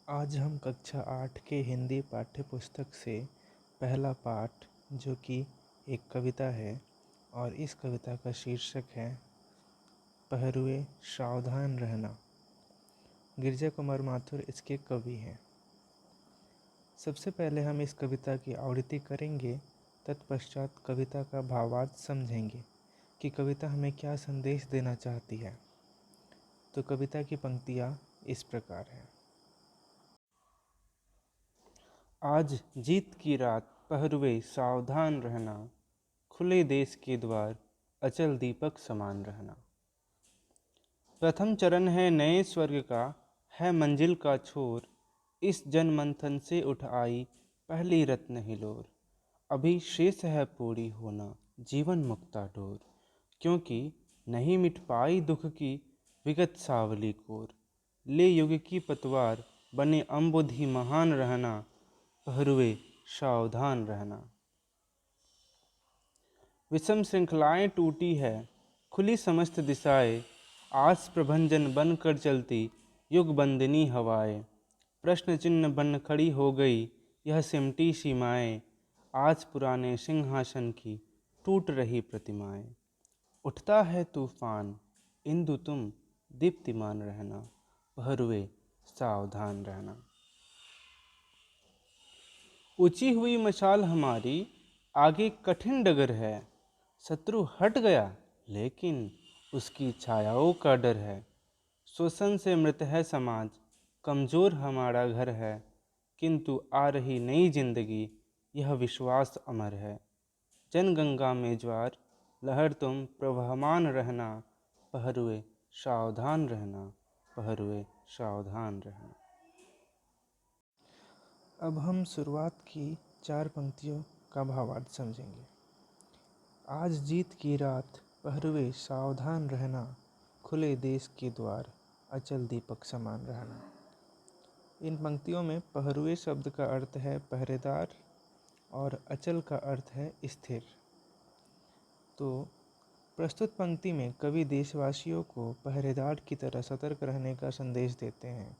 आज हम कक्षा 8 के हिंदी पाठ्य पुस्तक से पहला पाठ जो कि एक कविता है और इस कविता का शीर्षक है पहरुए सावधान रहना। गिरजा कुमार माथुर इसके कवि हैं। सबसे पहले हम इस कविता की आवृत्ति करेंगे, तत्पश्चात कविता का भावार्थ समझेंगे कि कविता हमें क्या संदेश देना चाहती है। तो कविता की पंक्तियाँ इस प्रकार हैं। आज जीत की रात पहरुए सावधान रहना, खुले देश के द्वार अचल दीपक समान रहना। प्रथम चरण है नए स्वर्ग का, है मंजिल का छोर, इस जन मंथन से उठ आई पहली रत्न हिलोर। अभी शेष है पूरी होना जीवन मुक्ता डोर, क्योंकि नहीं मिट पाई दुख की विगत सावली कोर। ले युग की पतवार बने अम्बुधि महान रहना, पहरुए सावधान रहना। विषम श्रृंखलाएं टूटी है, खुली समस्त दिशाएं, आस प्रभंजन बन कर चलती युग बंदिनी हवाएं। प्रश्न चिन्ह बन खड़ी हो गई यह सिमटी सीमाएं, आज पुराने सिंहासन की टूट रही प्रतिमाएं। उठता है तूफान इंदु तुम दीप्तिमान रहना, पहरुए सावधान रहना। ऊंची हुई मशाल हमारी आगे कठिन डगर है, शत्रु हट गया लेकिन उसकी छायाओं का डर है। शोषण से मृत है समाज, कमज़ोर हमारा घर है, किंतु आ रही नई जिंदगी यह विश्वास अमर है। जनगंगा में ज्वार लहर तुम प्रवहमान रहना, पहरुए सावधान रहना, पहरुए सावधान रहना। अब हम शुरुआत की 4 पंक्तियों का भावार्थ समझेंगे। आज जीत की रात पहरुए सावधान रहना, खुले देश के द्वार अचल दीपक समान रहना। इन पंक्तियों में पहरुए शब्द का अर्थ है पहरेदार और अचल का अर्थ है स्थिर। तो प्रस्तुत पंक्ति में कवि देशवासियों को पहरेदार की तरह सतर्क रहने का संदेश देते हैं।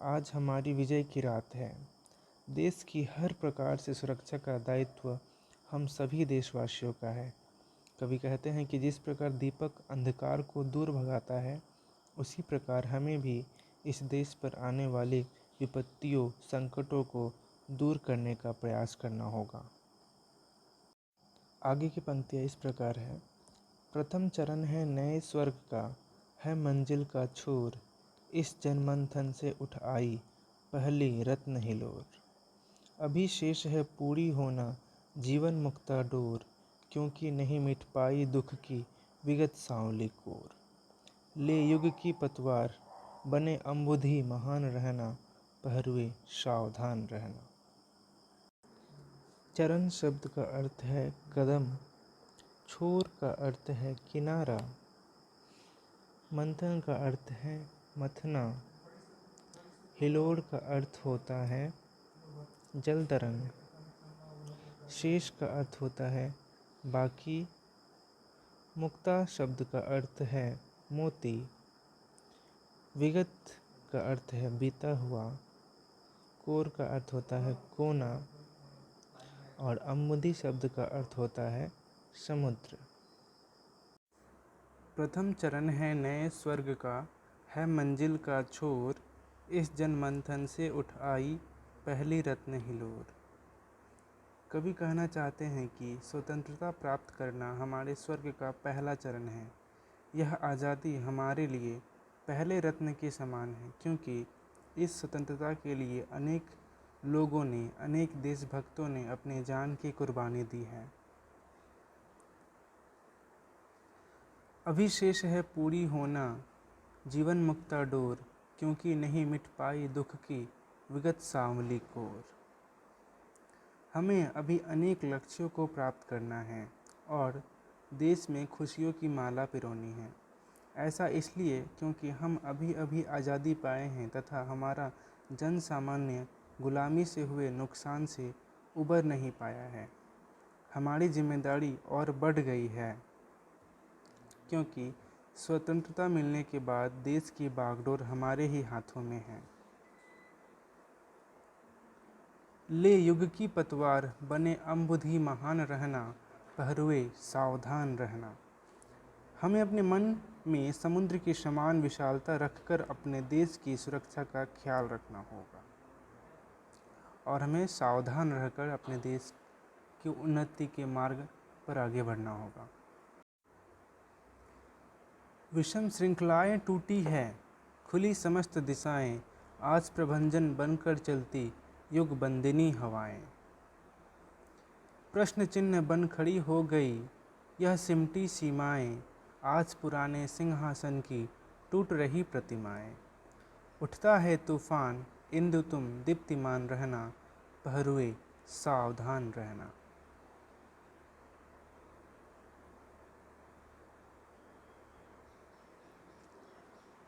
आज हमारी विजय की रात है। देश की हर प्रकार से सुरक्षा का दायित्व हम सभी देशवासियों का है। कवि कहते हैं कि जिस प्रकार दीपक अंधकार को दूर भगाता है, उसी प्रकार हमें भी इस देश पर आने वाली विपत्तियों, संकटों को दूर करने का प्रयास करना होगा। आगे की पंक्तियाँ इस प्रकार है। प्रथम चरण है नए स्वर्ग का, है मंजिल का छोर, इस जनमंथन से उठ आई पहली रत्न हिलोर। अभी शेष है पूरी होना जीवन मुक्ता डोर, क्योंकि नहीं मिट पाई दुख की विगत सांवली कोर। ले युग की पतवार बने अम्बुधि महान रहना, पहरुए सावधान रहना। चरण शब्द का अर्थ है कदम, छोर का अर्थ है किनारा, मंथन का अर्थ है मथना, हिलोर का अर्थ होता है जल तरंग, शेष का अर्थ होता है बाकी, मुक्ता शब्द का अर्थ है मोती, विगत का अर्थ है बीता हुआ, कोर का अर्थ होता है कोना और अम्बुधि शब्द का अर्थ होता है समुद्र। प्रथम चरण है नए स्वर्ग का, है मंजिल का छोर, इस जनमंथन से उठ आई पहली रत्न हिलोर। कवि कहना चाहते हैं कि स्वतंत्रता प्राप्त करना हमारे स्वर्ग का पहला चरण है। यह आज़ादी हमारे लिए पहले रत्न के समान है, क्योंकि इस स्वतंत्रता के लिए अनेक लोगों ने, अनेक देशभक्तों ने अपने जान की कुर्बानी दी है। अभी शेष है पूरी होना जीवन मुक्ता डोर, क्योंकि नहीं मिट पाई दुख की विगत सांवली कोर। हमें अभी अनेक लक्ष्यों को प्राप्त करना है और देश में खुशियों की माला पिरोनी है। ऐसा इसलिए क्योंकि हम अभी अभी आज़ादी पाए हैं तथा हमारा जन सामान्य गुलामी से हुए नुकसान से उबर नहीं पाया है। हमारी जिम्मेदारी और बढ़ गई है, क्योंकि स्वतंत्रता मिलने के बाद देश की बागडोर हमारे ही हाथों में है। ले युग की पतवार बने अम्बुधि महान रहना, पहरुए सावधान रहना। हमें अपने मन में समुद्र की समान विशालता रखकर अपने देश की सुरक्षा का ख्याल रखना होगा और हमें सावधान रहकर अपने देश की उन्नति के मार्ग पर आगे बढ़ना होगा। विषम श्रृंखलाएं टूटी है, खुली समस्त दिशाएं, आज प्रभंजन बनकर चलती युग बंदिनी हवाएं। प्रश्न चिन्ह बन खड़ी हो गई यह सिमटी सीमाएं, आज पुराने सिंहासन की टूट रही प्रतिमाएं। उठता है तूफान इंदु तुम दीप्तिमान रहना, पहरुए सावधान रहना।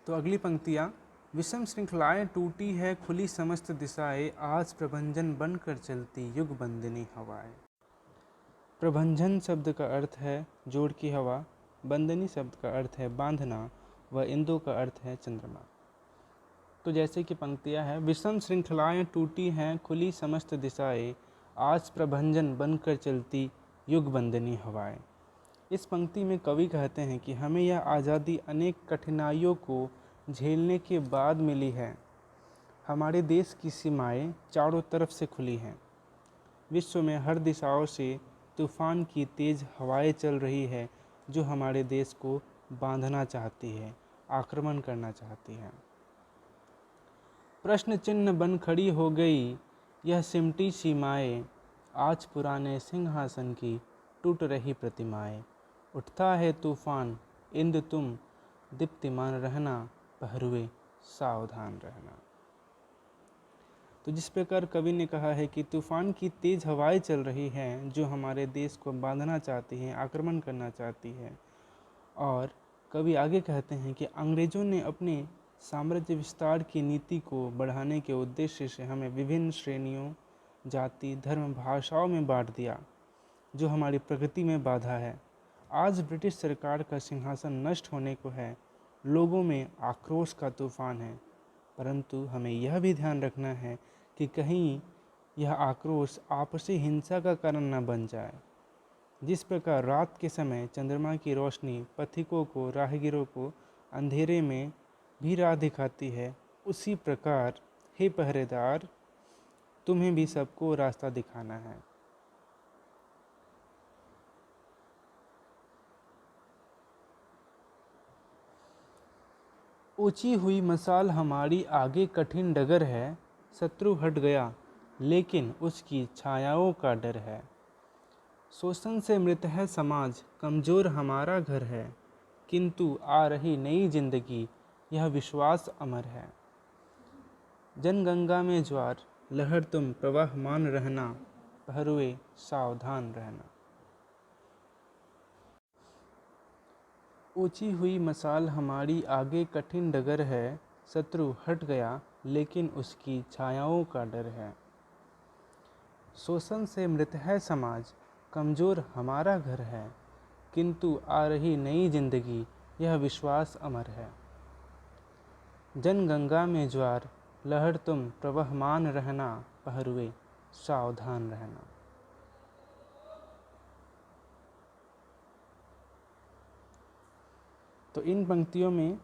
तो अगली पंक्तियाँ, विषम श्रृंखलाएं टूटी है, खुली समस्त दिशाएं, आज प्रभंजन बनकर चलती युग बंदिनी हवाएं। प्रभंजन शब्द का अर्थ है जोड़ की हवा, बंदिनी शब्द का अर्थ है बांधना व इंदु का अर्थ है चंद्रमा। तो जैसे कि पंक्तियाँ हैं, विषम श्रृंखलाएं टूटी हैं, खुली समस्त दिशाएं, आज प्रभंजन बनकर चलती युग बंदिनी हवाएं। इस पंक्ति में कवि कहते हैं कि हमें यह आज़ादी अनेक कठिनाइयों को झेलने के बाद मिली है। हमारे देश की सीमाएं चारों तरफ से खुली हैं। विश्व में हर दिशाओं से तूफान की तेज़ हवाएं चल रही है जो हमारे देश को बांधना चाहती है, आक्रमण करना चाहती है। प्रश्न चिन्ह बन खड़ी हो गई यह सिमटी सीमाएं, आज पुराने सिंहासन की टूट रही प्रतिमाएं। उठता है तूफान इंदु तुम दीप्तिमान रहना, पहरुए सावधान रहना। तो जिस प्रकार कवि ने कहा है कि तूफान की तेज़ हवाएं चल रही हैं जो हमारे देश को बांधना चाहती हैं, आक्रमण करना चाहती है। और कवि आगे कहते हैं कि अंग्रेज़ों ने अपने साम्राज्य विस्तार की नीति को बढ़ाने के उद्देश्य से हमें विभिन्न श्रेणियों, जाति, धर्म, भाषाओं में बांट दिया, जो हमारी प्रगति में बाधा है। आज ब्रिटिश सरकार का सिंहासन नष्ट होने को है, लोगों में आक्रोश का तूफान है, परंतु हमें यह भी ध्यान रखना है कि कहीं यह आक्रोश आपसी हिंसा का कारण न बन जाए। जिस प्रकार रात के समय चंद्रमा की रोशनी पथिकों को, राहगीरों को अंधेरे में भी राह दिखाती है, उसी प्रकार हे पहरेदार, तुम्हें भी सबको रास्ता दिखाना है। ऊंची हुई मसाल हमारी आगे कठिन डगर है, शत्रु हट गया लेकिन उसकी छायाओं का डर है। शोषण से मृत है समाज, कमज़ोर हमारा घर है, किंतु आ रही नई जिंदगी यह विश्वास अमर है। जनगंगा में ज्वार, लहर तुम प्रवाहमान रहना, पहरुए सावधान रहना। ऊंची हुई मसाल हमारी आगे कठिन डगर है, शत्रु हट गया लेकिन उसकी छायाओं का डर है। शोषण से मृत है समाज, कमज़ोर हमारा घर है, किंतु आ रही नई जिंदगी यह विश्वास अमर है। जनगंगा में ज्वार, लहर तुम प्रवहमान रहना, पहरुए सावधान रहना। तो इन पंक्तियों में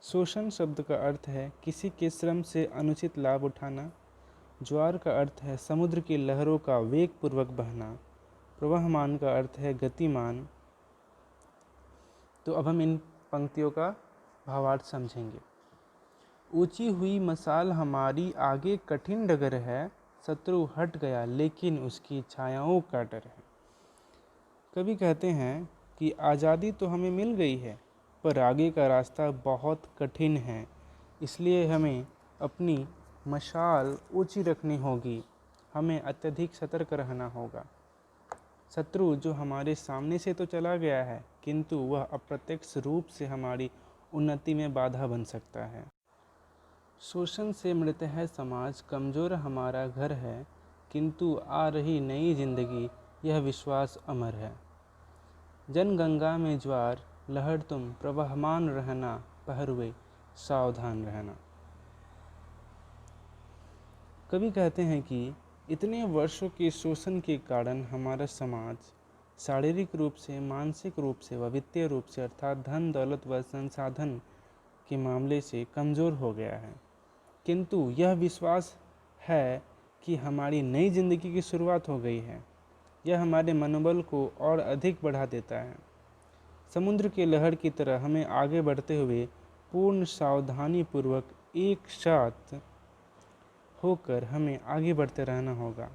शोषण शब्द का अर्थ है किसी के श्रम से अनुचित लाभ उठाना। ज्वार का अर्थ है समुद्र की लहरों का वेग पूर्वक बहना। प्रवहमान का अर्थ है गतिमान। तो अब हम इन पंक्तियों का भावार्थ समझेंगे। ऊंची हुई मसाल हमारी आगे कठिन डगर है, शत्रु हट गया लेकिन उसकी छायाओं का डर है। कवि कहते हैं कि आज़ादी तो हमें मिल गई है, पर आगे का रास्ता बहुत कठिन है, इसलिए हमें अपनी मशाल ऊंची रखनी होगी, हमें अत्यधिक सतर्क रहना होगा। शत्रु जो हमारे सामने से तो चला गया है, किंतु वह अप्रत्यक्ष रूप से हमारी उन्नति में बाधा बन सकता है। शोषण से मृत है समाज, कमज़ोर हमारा घर है, किंतु आ रही नई जिंदगी यह विश्वास अमर है। जनगंगा में ज्वार, लहर तुम प्रवहमान रहना, पहरुए सावधान रहना। कवि कहते हैं कि इतने वर्षों के शोषण के कारण हमारा समाज शारीरिक रूप से, मानसिक रूप से व वित्तीय रूप से अर्थात धन दौलत व संसाधन के मामले से कमज़ोर हो गया है, किंतु यह विश्वास है कि हमारी नई जिंदगी की शुरुआत हो गई है। यह हमारे मनोबल को और अधिक बढ़ा देता है। समुद्र के लहर की तरह हमें आगे बढ़ते हुए पूर्ण सावधानी पूर्वक एक साथ होकर हमें आगे बढ़ते रहना होगा।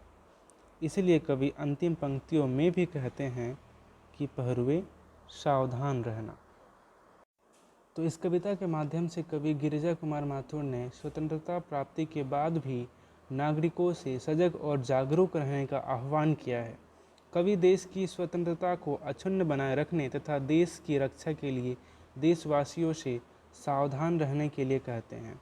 इसलिए कवि अंतिम पंक्तियों में भी कहते हैं कि पहरुए सावधान रहना। तो इस कविता के माध्यम से कवि गिरिजा कुमार माथुर ने स्वतंत्रता प्राप्ति के बाद भी नागरिकों से सजग और जागरूक रहने का आह्वान किया है। कवि देश की स्वतंत्रता को अक्षुण्ण बनाए रखने तथा देश की रक्षा के लिए देशवासियों से सावधान रहने के लिए कहते हैं।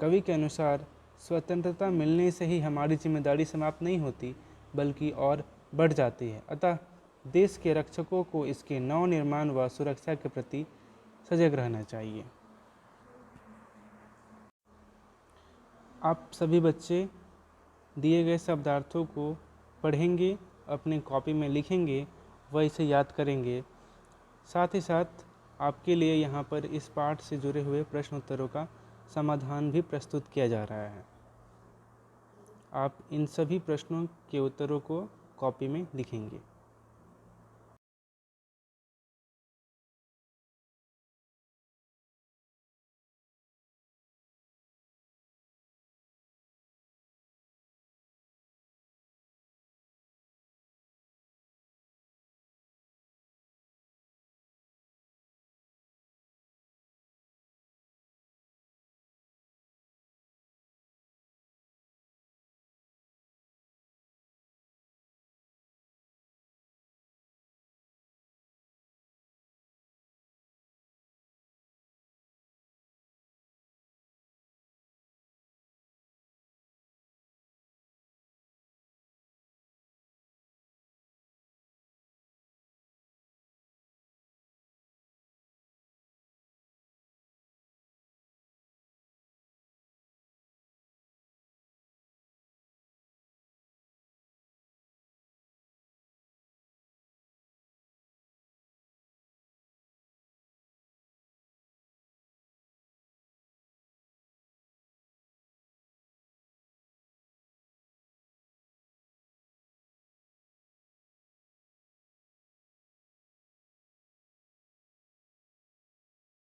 कवि के अनुसार स्वतंत्रता मिलने से ही हमारी जिम्मेदारी समाप्त नहीं होती, बल्कि और बढ़ जाती है। अतः देश के रक्षकों को इसके नवनिर्माण व सुरक्षा के प्रति सजग रहना चाहिए। आप सभी बच्चे दिए गए शब्दार्थों को पढ़ेंगे, अपनी कॉपी में लिखेंगे व इसे याद करेंगे। साथ ही साथ आपके लिए यहाँ पर इस पाठ से जुड़े हुए प्रश्न उत्तरों का समाधान भी प्रस्तुत किया जा रहा है। आप इन सभी प्रश्नों के उत्तरों को कॉपी में लिखेंगे।